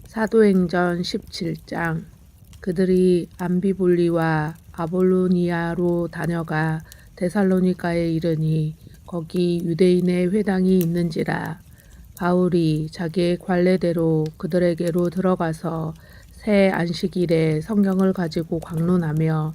사도행전 17장. 그들이 암비볼리와 아볼로니아로 다녀가 데살로니가에 이르니 거기 유대인의 회당이 있는지라. 바울이 자기의 관례대로 그들에게로 들어가서 새 안식일에 성경을 가지고 강론하며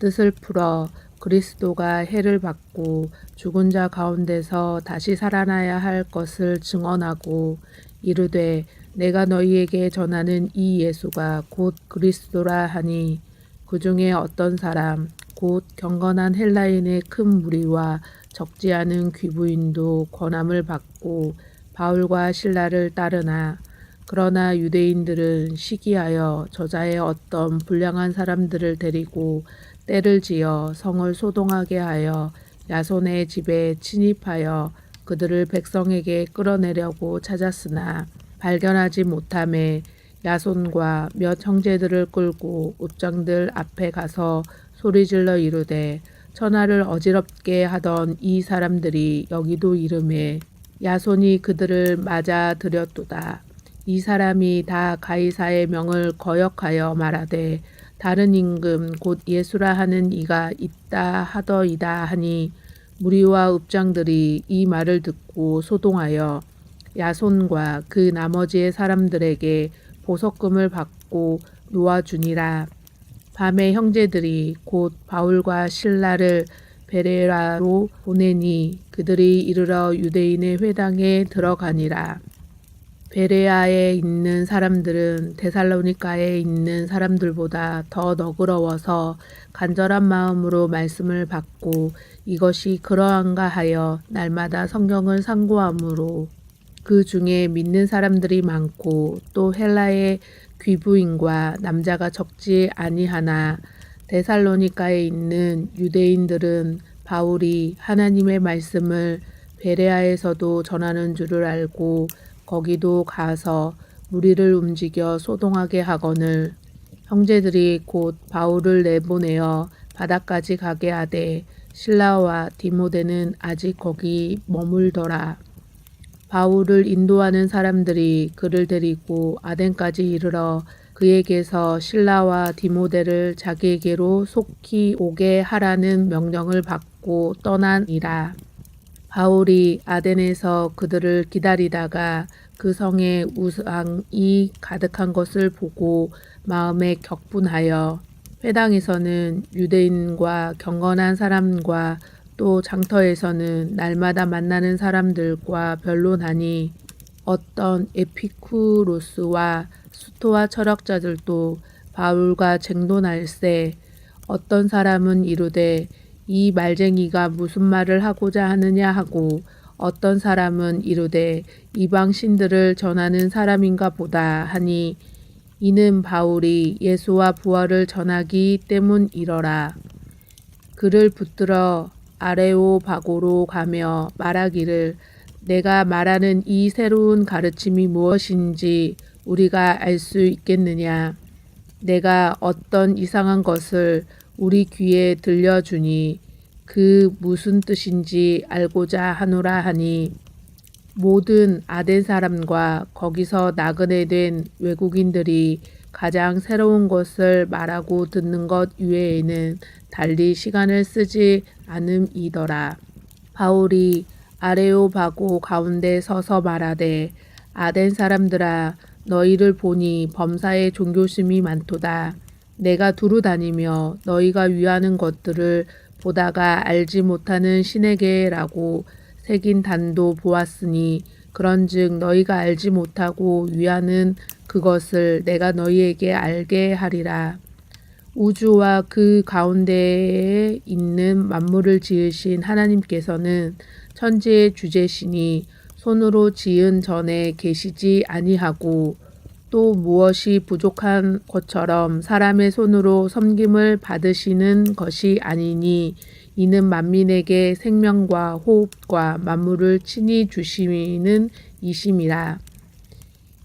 뜻을 풀어 그리스도가 해를 받고 죽은 자 가운데서 다시 살아나야 할 것을 증언하고 이르되 내가 너희에게 전하는 이 예수가 곧 그리스도라 하니 그 중에 어떤 사람 곧 경건한 헬라인의 큰 무리와 적지 않은 귀부인도 권함을 받고 바울과 실라를 따르나 그러나 유대인들은 시기하여 저자의 어떤 불량한 사람들을 데리고 때를 지어 성을 소동하게 하여 야손의 집에 침입하여 그들을 백성에게 끌어내려고 찾았으나 발견하지 못하매 야손과 몇 형제들을 끌고 옷장들 앞에 가서 소리질러 이르되 천하를 어지럽게 하던 이 사람들이 여기도 이르매 야손이 그들을 맞아 들였도다. 이 사람이 다 가이사의 명을 거역하여 말하되 다른 임금 곧 예수라 하는 이가 있다 하더이다 하니 무리와 읍장들이 이 말을 듣고 소동하여 야손과 그 나머지의 사람들에게 보석금을 받고 놓아주니라. 밤에 형제들이 곧 바울과 실라를 베레라로 보내니 그들이 이르러 유대인의 회당에 들어가니라. 베레아에 있는 사람들은 데살로니가에 있는 사람들보다 더 너그러워서 간절한 마음으로 말씀을 받고 이것이 그러한가 하여 날마다 성경을 상고하므로 그 중에 믿는 사람들이 많고 또 헬라의 귀부인과 남자가 적지 아니하나 데살로니가에 있는 유대인들은 바울이 하나님의 말씀을 베레아에서도 전하는 줄을 알고 거기도 가서 무리를 움직여 소동하게 하거늘 형제들이 곧 바울을 내보내어 바다까지 가게 하되 실라와 디모데는 아직 거기 머물더라. 바울을 인도하는 사람들이 그를 데리고 아덴까지 이르러 그에게서 실라와 디모데를 자기에게로 속히 오게 하라는 명령을 받고 떠나니라. 바울이 아덴에서 그들을 기다리다가 그 성에 우상이 가득한 것을 보고 마음에 격분하여 회당에서는 유대인과 경건한 사람과 또 장터에서는 날마다 만나는 사람들과 변론하니 어떤 에피쿠로스와 수토아 철학자들도 바울과 쟁론할세 어떤 사람은 이르되 이 말쟁이가 무슨 말을 하고자 하느냐 하고 어떤 사람은 이르되 이방 신들을 전하는 사람인가 보다 하니 이는 바울이 예수와 부활을 전하기 때문이러라. 그를 붙들어 아레오바고로 가며 말하기를 내가 말하는 이 새로운 가르침이 무엇인지 우리가 알 수 있겠느냐. 내가 어떤 이상한 것을 우리 귀에 들려주니 그 무슨 뜻인지 알고자 하노라 하니 모든 아덴 사람과 거기서 나그네 된 외국인들이 가장 새로운 것을 말하고 듣는 것 이외에는 달리 시간을 쓰지 않음이더라. 바울이 아레오바고 가운데 서서 말하되 아덴 사람들아 너희를 보니 범사에 종교심이 많도다. 내가 두루 다니며 너희가 위하는 것들을 보다가 알지 못하는 신에게라고 새긴 단도 보았으니 그런즉 너희가 알지 못하고 위하는 그것을 내가 너희에게 알게 하리라. 우주와 그 가운데에 있는 만물을 지으신 하나님께서는 천지의 주제시니 손으로 지은 전에 계시지 아니하고 또 무엇이 부족한 것처럼 사람의 손으로 섬김을 받으시는 것이 아니니 이는 만민에게 생명과 호흡과 만물을 친히 주시는 이심이라.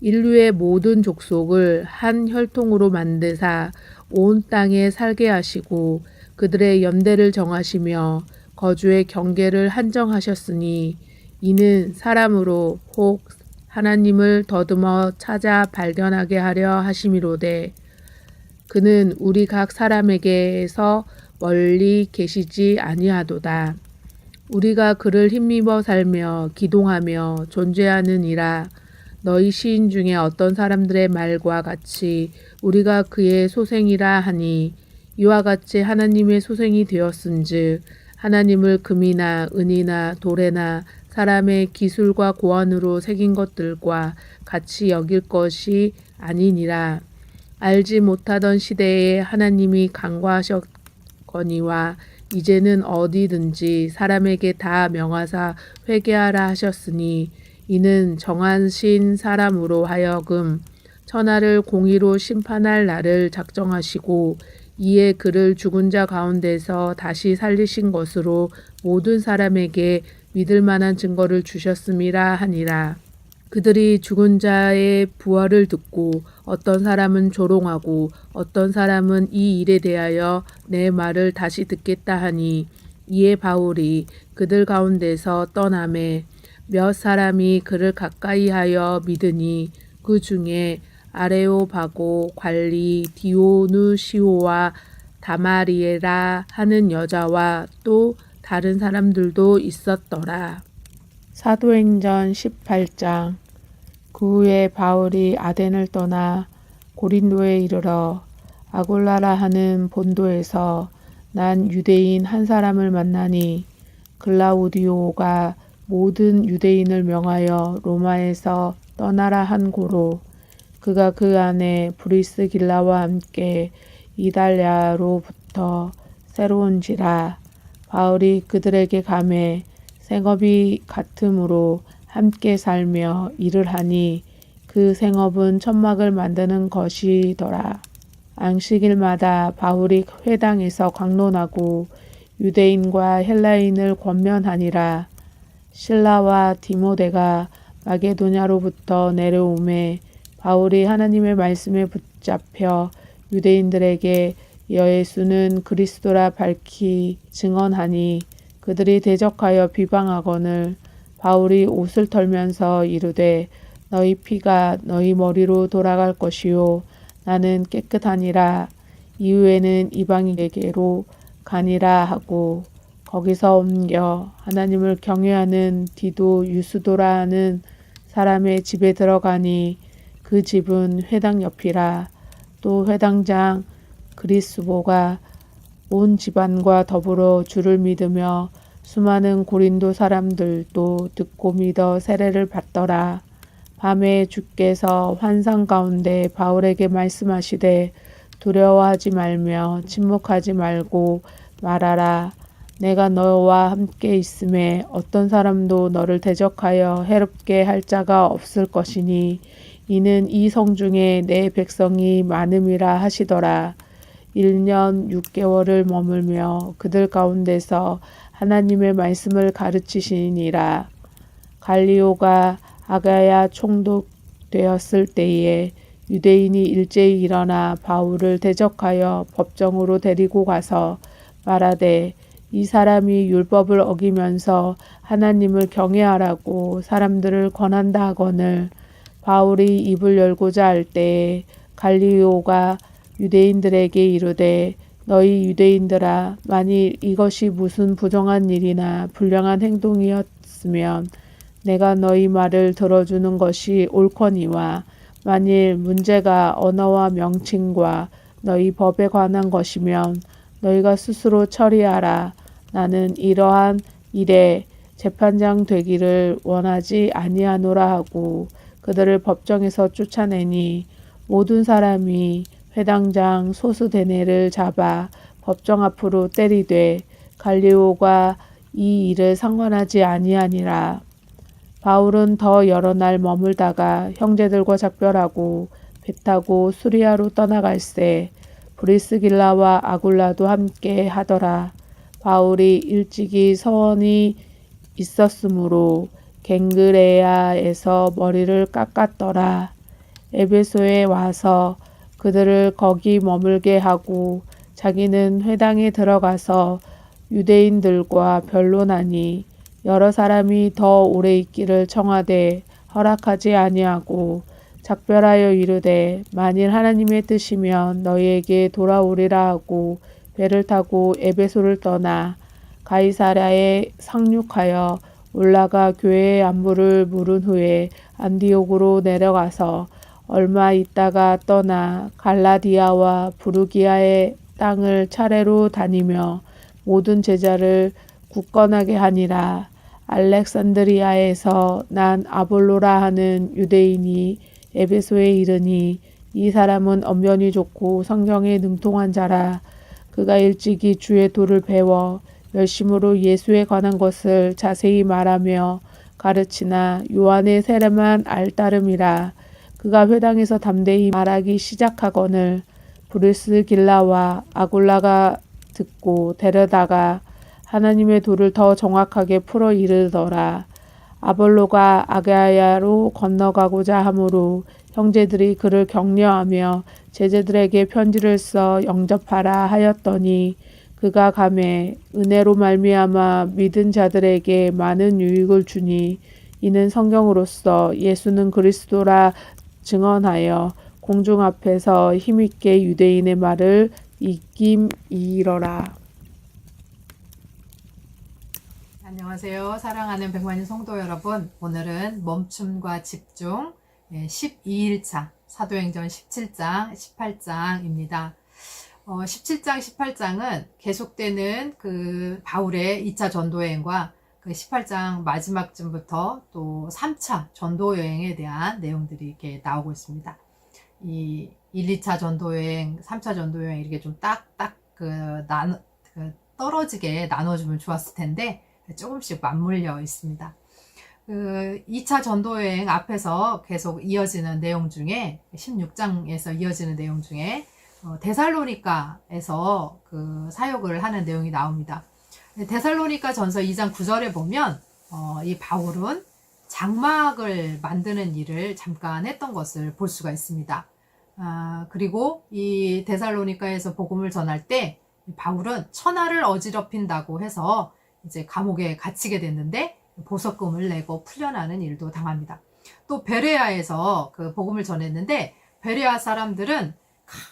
인류의 모든 족속을 한 혈통으로 만드사 온 땅에 살게 하시고 그들의 연대를 정하시며 거주의 경계를 한정하셨으니 이는 사람으로 혹 하나님을 더듬어 찾아 발견하게 하려 하심이로되 그는 우리 각 사람에게서 멀리 계시지 아니하도다. 우리가 그를 힘입어 살며 기동하며 존재하느니라. 너희 시인 중에 어떤 사람들의 말과 같이 우리가 그의 소생이라 하니 이와 같이 하나님의 소생이 되었은즉 하나님을 금이나 은이나 돌에나 사람의 기술과 고안으로 새긴 것들과 같이 여길 것이 아니니라. 알지 못하던 시대에 하나님이 간과하셨거니와 이제는 어디든지 사람에게 다 명하사 회개하라 하셨으니 이는 정하신 사람으로 하여금 천하를 공의로 심판할 날을 작정하시고 이에 그를 죽은 자 가운데서 다시 살리신 것으로 모든 사람에게 믿을 만한 증거를 주셨음이라 하니라. 그들이 죽은 자의 부활을 듣고 어떤 사람은 조롱하고 어떤 사람은 이 일에 대하여 내 말을 다시 듣겠다 하니 이에 바울이 그들 가운데서 떠나매 몇 사람이 그를 가까이하여 믿으니 그 중에 아레오바고 관리 디오누시오와 다마리에라 하는 여자와 또 다른 사람들도 있었더라. 사도행전 18장. 그 후에 바울이 아덴을 떠나 고린도에 이르러 아골라라 하는 본도에서 난 유대인 한 사람을 만나니 글라우디오가 모든 유대인을 명하여 로마에서 떠나라 한 고로 그가 그 안에 브리스길라와 함께 이달랴로부터 새로운지라. 바울이 그들에게 가매 생업이 같으므로 함께 살며 일을 하니 그 생업은 천막을 만드는 것이더라. 안식일마다 바울이 회당에서 강론하고 유대인과 헬라인을 권면하니라. 실라와 디모데가 마게도냐로부터 내려오매 바울이 하나님의 말씀에 붙잡혀 유대인들에게 예수는 그리스도라 밝히 증언하니 그들이 대적하여 비방하거늘 바울이 옷을 털면서 이르되 너희 피가 너희 머리로 돌아갈 것이요 나는 깨끗하니라. 이후에는 이방인에게로 가니라 하고 거기서 옮겨 하나님을 경외하는 디도 유스도라 하는 사람의 집에 들어가니 그 집은 회당 옆이라. 또 회당장 그리스보가 온 집안과 더불어 주를 믿으며 수많은 고린도 사람들도 듣고 믿어 세례를 받더라. 밤에 주께서 환상 가운데 바울에게 말씀하시되 두려워하지 말며 침묵하지 말고 말하라. 내가 너와 함께 있음에 어떤 사람도 너를 대적하여 해롭게 할 자가 없을 것이니 이는 이 성중에 내 백성이 많음이라 하시더라. 1년 6개월을 머물며 그들 가운데서 하나님의 말씀을 가르치시니라. 갈리오가 아가야 총독되었을 때에 유대인이 일제히 일어나 바울을 대적하여 법정으로 데리고 가서 말하되 이 사람이 율법을 어기면서 하나님을 경외하라고 사람들을 권한다 하거늘 바울이 입을 열고자 할 때에 갈리오가 유대인들에게 이르되 너희 유대인들아 만일 이것이 무슨 부정한 일이나 불량한 행동이었으면 내가 너희 말을 들어주는 것이 옳거니와 만일 문제가 언어와 명칭과 너희 법에 관한 것이면 너희가 스스로 처리하라. 나는 이러한 일에 재판장 되기를 원하지 아니하노라 하고 그들을 법정에서 쫓아내니 모든 사람이 회당장 소스데네를 잡아 법정 앞으로 때리되 갈리오가 이 일을 상관하지 아니하니라. 바울은 더 여러 날 머물다가 형제들과 작별하고 배 타고 수리아로 떠나갈새 브리스길라와 아굴라도 함께 하더라. 바울이 일찍이 서원이 있었으므로 갱그레아에서 머리를 깎았더라. 에베소에 와서 그들을 거기 머물게 하고 자기는 회당에 들어가서 유대인들과 변론하니 여러 사람이 더 오래 있기를 청하되 허락하지 아니하고 작별하여 이르되 만일 하나님의 뜻이면 너희에게 돌아오리라 하고 배를 타고 에베소를 떠나 가이사랴에 상륙하여 올라가 교회의 안부를 물은 후에 안디옥으로 내려가서 얼마 있다가 떠나 갈라디아와 부르기아의 땅을 차례로 다니며 모든 제자를 굳건하게 하니라. 알렉산드리아에서 난 아볼로라 하는 유대인이 에베소에 이르니 이 사람은 언변이 좋고 성경에 능통한 자라. 그가 일찍이 주의 도를 배워 열심으로 예수에 관한 것을 자세히 말하며 가르치나 요한의 세례만 알따름이라. 그가 회당에서 담대히 말하기 시작하거늘 브리스길라와 아굴라가 듣고 데려다가 하나님의 도를 더 정확하게 풀어 이르더라. 아볼로가 아가야로 건너가고자 하므로 형제들이 그를 격려하며 제자들에게 편지를 써 영접하라 하였더니 그가 가매 은혜로 말미암아 믿은 자들에게 많은 유익을 주니 이는 성경으로서 예수는 그리스도라 증언하여 공중 앞에서 힘있게 유대인의 말을 이김이러라. 안녕하세요. 사랑하는 백만인 성도 여러분, 오늘은 멈춤과 집중 12일차 사도행전 17장, 18장입니다. 17장, 18장은 계속되는 그 바울의 2차 전도여행과 그 18장 마지막쯤부터 또 3차 전도여행에 대한 내용들이 이렇게 나오고 있습니다. 이 1, 2차 전도여행, 3차 전도여행 이렇게 좀 딱딱 떨어지게 나눠주면 좋았을 텐데 조금씩 맞물려 있습니다. 그 2차 전도여행 앞에서 계속 이어지는 내용 중에 16장에서 이어지는 내용 중에 데살로니가에서 그 사역을 하는 내용이 나옵니다. 데살로니가 전서 2장 9절에 보면 이 바울은 장막을 만드는 일을 잠깐 했던 것을 볼 수가 있습니다. 그리고 이 데살로니가에서 복음을 전할 때 바울은 천하를 어지럽힌다고 해서 이제 감옥에 갇히게 됐는데 보석금을 내고 풀려나는 일도 당합니다. 또 베레아에서 그 복음을 전했는데 베레아 사람들은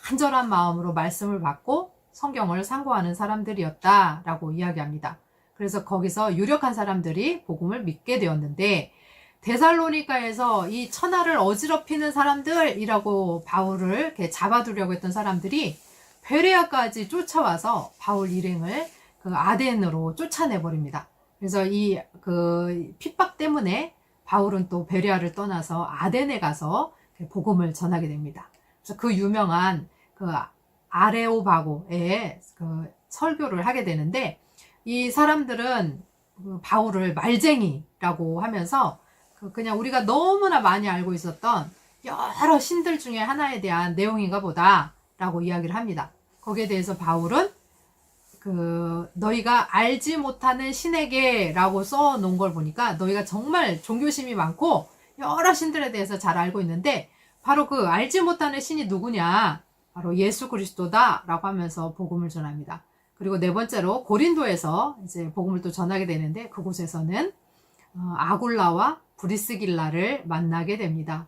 간절한 마음으로 말씀을 받고 성경을 상고하는 사람들이었다라고 이야기합니다. 그래서 거기서 유력한 사람들이 복음을 믿게 되었는데 데살로니가에서 이 천하를 어지럽히는 사람들이라고 바울을 이렇게 잡아두려고 했던 사람들이 베레아까지 쫓아와서 바울 일행을 그 아덴으로 쫓아내버립니다. 그래서 이 그 핍박 때문에 바울은 또 베레아를 떠나서 아덴에 가서 복음을 전하게 됩니다. 그래서 그 유명한 그 아레오바고에 그 설교를 하게 되는데 이 사람들은 그 바울을 말쟁이라고 하면서 그냥 우리가 너무나 많이 알고 있었던 여러 신들 중에 하나에 대한 내용인가 보다 라고 이야기를 합니다. 거기에 대해서 바울은 너희가 알지 못하는 신에게 라고 써놓은 걸 보니까 너희가 정말 종교심이 많고 여러 신들에 대해서 잘 알고 있는데 바로 그 알지 못하는 신이 누구냐? 바로 예수 그리스도다 라고 하면서 복음을 전합니다. 그리고 네 번째로 고린도에서 이제 복음을 또 전하게 되는데 그곳에서는 아굴라와 브리스길라를 만나게 됩니다.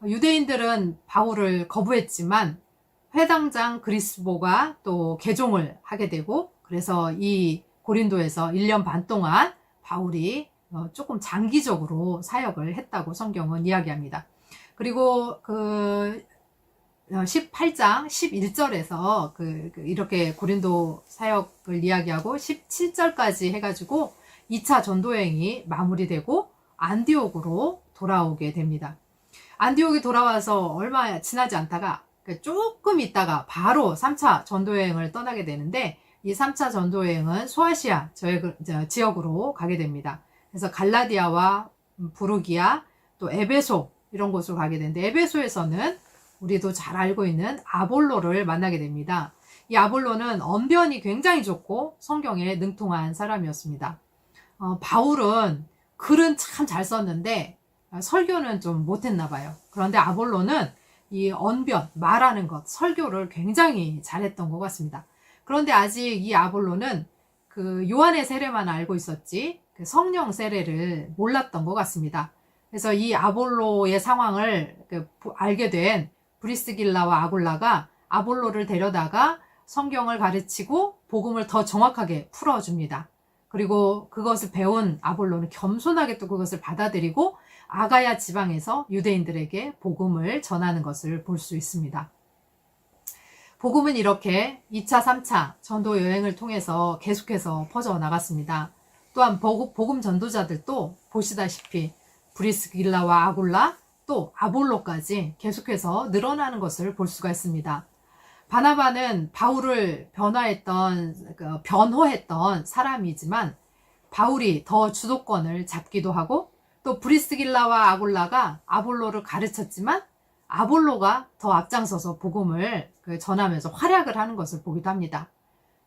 유대인들은 바울을 거부했지만 회당장 그리스보가 또 개종을 하게 되고 그래서 이 고린도에서 1년 반 동안 바울이 조금 장기적으로 사역을 했다고 성경은 이야기합니다. 그리고 그 18장 11절에서 이렇게 고린도 사역을 이야기하고 17절까지 해가지고 2차 전도여행이 마무리되고 안디옥으로 돌아오게 됩니다. 안디옥이 돌아와서 얼마 지나지 않다가 조금 있다가 바로 3차 전도여행을 떠나게 되는데 이 3차 전도여행은 소아시아 지역으로 가게 됩니다. 그래서 갈라디아와 부르기아 또 에베소 이런 곳으로 가게 되는데 에베소에서는 우리도 잘 알고 있는 아볼로를 만나게 됩니다. 이 아볼로는 언변이 굉장히 좋고 성경에 능통한 사람이었습니다. 바울은 글은 참 잘 썼는데 설교는 좀 못했나 봐요. 그런데 아볼로는 이 언변, 말하는 것, 설교를 굉장히 잘했던 것 같습니다. 그런데 아직 이 아볼로는 그 요한의 세례만 알고 있었지 그 성령 세례를 몰랐던 것 같습니다. 그래서 이 아볼로의 상황을 알게 된 브리스길라와 아굴라가 아볼로를 데려다가 성경을 가르치고 복음을 더 정확하게 풀어줍니다. 그리고 그것을 배운 아볼로는 겸손하게 또 그것을 받아들이고 아가야 지방에서 유대인들에게 복음을 전하는 것을 볼 수 있습니다. 복음은 이렇게 2차, 3차 전도 여행을 통해서 계속해서 퍼져나갔습니다. 또한 복음 전도자들도 보시다시피 브리스길라와 아굴라 또 아볼로까지 계속해서 늘어나는 것을 볼 수가 있습니다. 바나바는 바울을 변호했던 사람이지만 바울이 더 주도권을 잡기도 하고 또 브리스길라와 아굴라가 아볼로를 가르쳤지만 아볼로가 더 앞장서서 복음을 전하면서 활약을 하는 것을 보기도 합니다.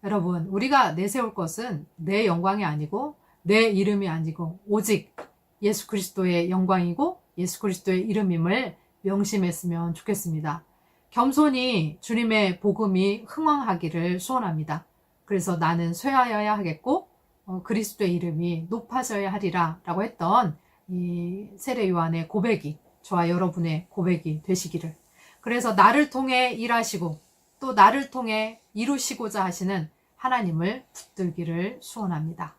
여러분, 우리가 내세울 것은 내 영광이 아니고 내 이름이 아니고 오직 예수 그리스도의 영광이고 예수 그리스도의 이름임을 명심했으면 좋겠습니다. 겸손히 주님의 복음이 흥왕하기를 소원합니다. 그래서 나는 쇠하여야 하겠고 그리스도의 이름이 높아져야 하리라 라고 했던 이 세례 요한의 고백이 저와 여러분의 고백이 되시기를, 그래서 나를 통해 일하시고 또 나를 통해 이루시고자 하시는 하나님을 붙들기를 소원합니다.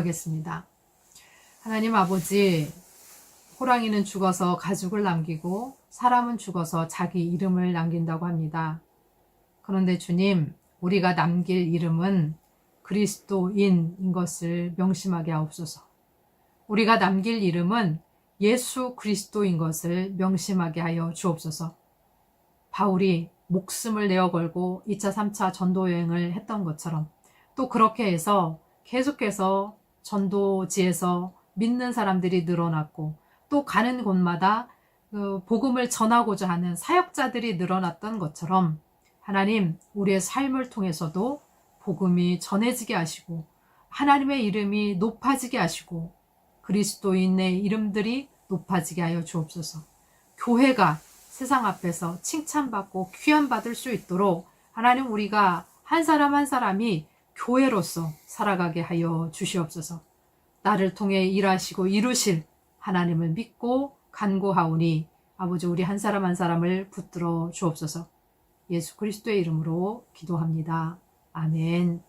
기도하겠습니다. 하나님 아버지, 호랑이는 죽어서 가죽을 남기고 사람은 죽어서 자기 이름을 남긴다고 합니다. 그런데 주님, 우리가 남길 이름은 그리스도인인 것을 명심하게 하옵소서. 우리가 남길 이름은 예수 그리스도인 것을 명심하게 하여 주옵소서. 바울이 목숨을 내어 걸고 2차, 3차 전도 여행을 했던 것처럼 또 그렇게 해서 계속해서 전도지에서 믿는 사람들이 늘어났고 또 가는 곳마다 복음을 전하고자 하는 사역자들이 늘어났던 것처럼 하나님, 우리의 삶을 통해서도 복음이 전해지게 하시고 하나님의 이름이 높아지게 하시고 그리스도인의 이름들이 높아지게 하여 주옵소서. 교회가 세상 앞에서 칭찬받고 귀함받을 수 있도록 하나님, 우리가 한 사람 한 사람이 교회로서 살아가게 하여 주시옵소서. 나를 통해 일하시고 이루실 하나님을 믿고 간구하오니 아버지, 우리 한 사람 한 사람을 붙들어 주옵소서. 예수 그리스도의 이름으로 기도합니다. 아멘.